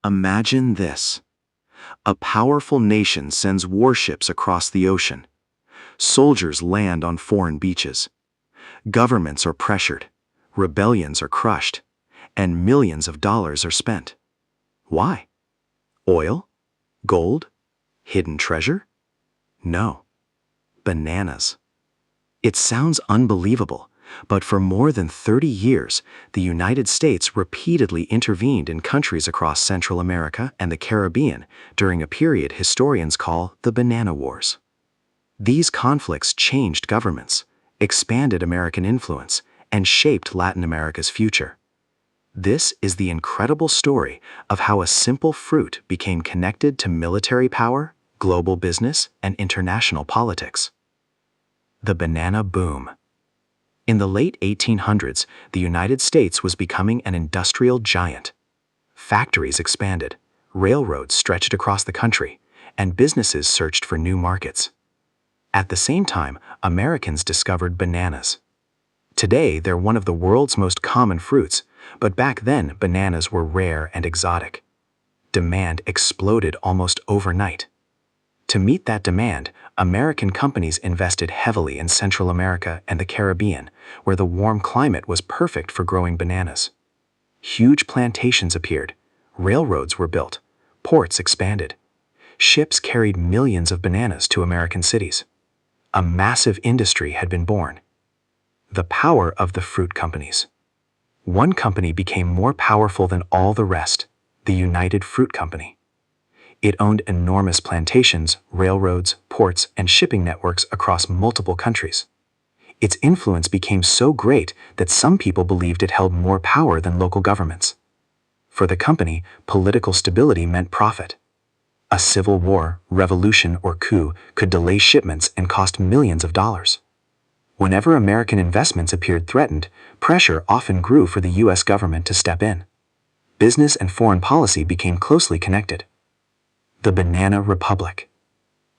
Imagine this. A powerful nation sends warships across the ocean. Soldiers land on foreign beaches. Governments are pressured. Rebellions are crushed. And millions of dollars are spent. Why? Oil? Gold? Hidden treasure? No. Bananas. It sounds unbelievable, but for more than 30 years, the United States repeatedly intervened in countries across Central America and the Caribbean during a period historians call the Banana Wars. These conflicts changed governments, expanded American influence, and shaped Latin America's future. This is the incredible story of how a simple fruit became connected to military power, global business, and international politics. The banana boom. In the late 1800s, the United States was becoming an industrial giant. Factories expanded, railroads stretched across the country, and businesses searched for new markets. At the same time, Americans discovered bananas. Today, they're one of the world's most common fruits, but back then, bananas were rare and exotic. Demand exploded almost overnight. To meet that demand, American companies invested heavily in Central America and the Caribbean, where the warm climate was perfect for growing bananas. Huge plantations appeared, railroads were built, ports expanded. Ships carried millions of bananas to American cities. A massive industry had been born. The power of the fruit companies. One company became more powerful than all the rest, the United Fruit Company. It owned enormous plantations, railroads, ports, and shipping networks across multiple countries. Its influence became so great that some people believed it held more power than local governments. For the company, political stability meant profit. A civil war, revolution, or coup could delay shipments and cost millions of dollars. Whenever American investments appeared threatened, pressure often grew for the U.S. government to step in. Business and foreign policy became closely connected. The Banana Republic.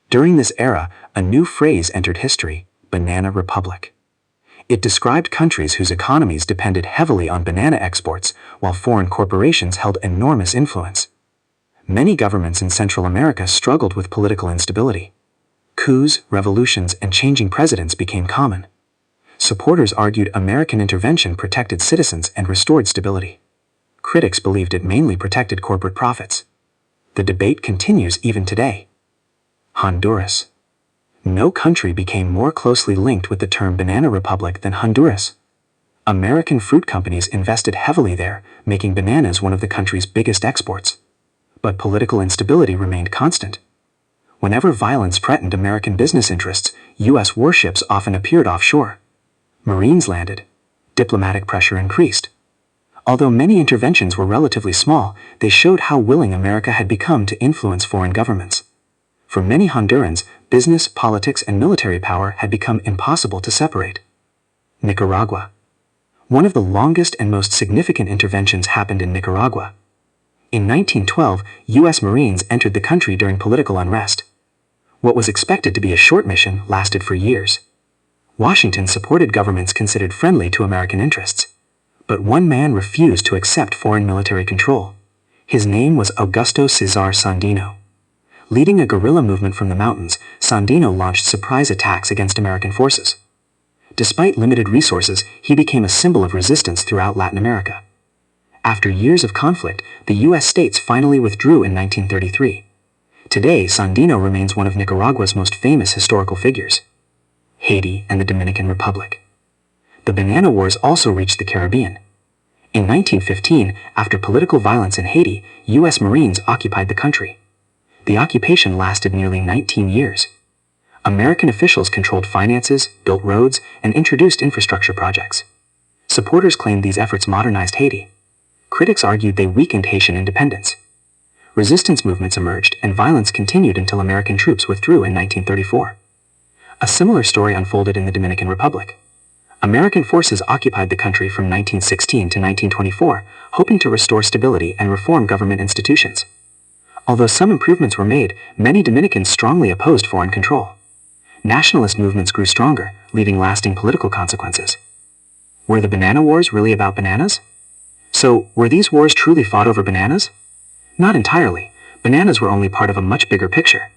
During this era, a new phrase entered history, Banana Republic. It described countries whose economies depended heavily on banana exports, while foreign corporations held enormous influence. Many governments in Central America struggled with political instability. Coups, revolutions, and changing presidents became common. Supporters argued American intervention protected citizens and restored stability. Critics believed it mainly protected corporate profits. The debate continues even today. Honduras. No country became more closely linked with the term Banana Republic than Honduras. American fruit companies invested heavily there, making bananas one of the country's biggest exports. But political instability remained constant. Whenever violence threatened American business interests, U.S. warships often appeared offshore. Marines landed. Diplomatic pressure increased. Although many interventions were relatively small, they showed how willing America had become to influence foreign governments. For many Hondurans, business, politics, and military power had become impossible to separate. Nicaragua. One of the longest and most significant interventions happened in Nicaragua. In 1912, U.S. Marines entered the country during political unrest. What was expected to be a short mission lasted for years. Washington supported governments considered friendly to American interests. But one man refused to accept foreign military control. His name was Augusto César Sandino. Leading a guerrilla movement from the mountains, Sandino launched surprise attacks against American forces. Despite limited resources, he became a symbol of resistance throughout Latin America. After years of conflict, the U.S. states finally withdrew in 1933. Today, Sandino remains one of Nicaragua's most famous historical figures. Haiti and the Dominican Republic. The Banana Wars also reached the Caribbean. In 1915, after political violence in Haiti, U.S. Marines occupied the country. The occupation lasted nearly 19 years. American officials controlled finances, built roads, and introduced infrastructure projects. Supporters claimed these efforts modernized Haiti. Critics argued they weakened Haitian independence. Resistance movements emerged, and violence continued until American troops withdrew in 1934. A similar story unfolded in the Dominican Republic. American forces occupied the country from 1916 to 1924, hoping to restore stability and reform government institutions. Although some improvements were made, many Dominicans strongly opposed foreign control. Nationalist movements grew stronger, leaving lasting political consequences. Were the Banana Wars really about bananas? So, were these wars truly fought over bananas? Not entirely. Bananas were only part of a much bigger picture.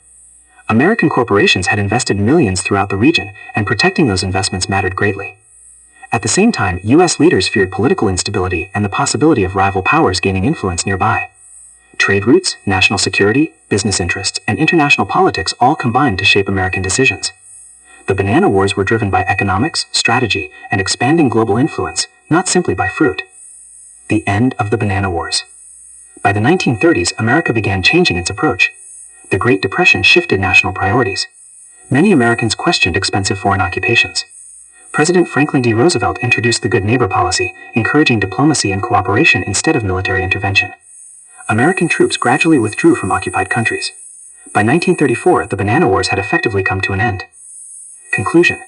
American corporations had invested millions throughout the region, and protecting those investments mattered greatly. At the same time, U.S. leaders feared political instability and the possibility of rival powers gaining influence nearby. Trade routes, national security, business interests, and international politics all combined to shape American decisions. The banana wars were driven by economics, strategy, and expanding global influence, not simply by fruit. The end of the banana wars. By the 1930s, America began changing its approach. The Great Depression shifted national priorities. Many Americans questioned expensive foreign occupations. President Franklin D. Roosevelt introduced the Good Neighbor policy, encouraging diplomacy and cooperation instead of military intervention. American troops gradually withdrew from occupied countries. By 1934, the Banana Wars had effectively come to an end. Conclusion.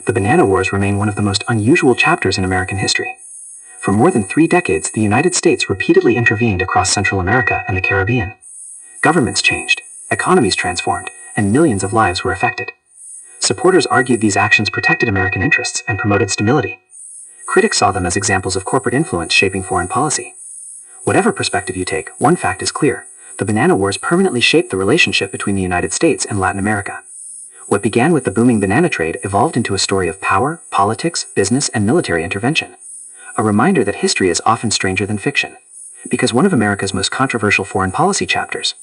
The Banana Wars remain one of the most unusual chapters in American history. For more than 3 decades, the United States repeatedly intervened across Central America and the Caribbean. Governments changed, economies transformed, and millions of lives were affected. Supporters argued these actions protected American interests and promoted stability. Critics saw them as examples of corporate influence shaping foreign policy. Whatever perspective you take, one fact is clear: the Banana Wars permanently shaped the relationship between the United States and Latin America. What began with the booming banana trade evolved into a story of power, politics, business, and military intervention. A reminder that history is often stranger than fiction. Because one of America's most controversial foreign policy chapters,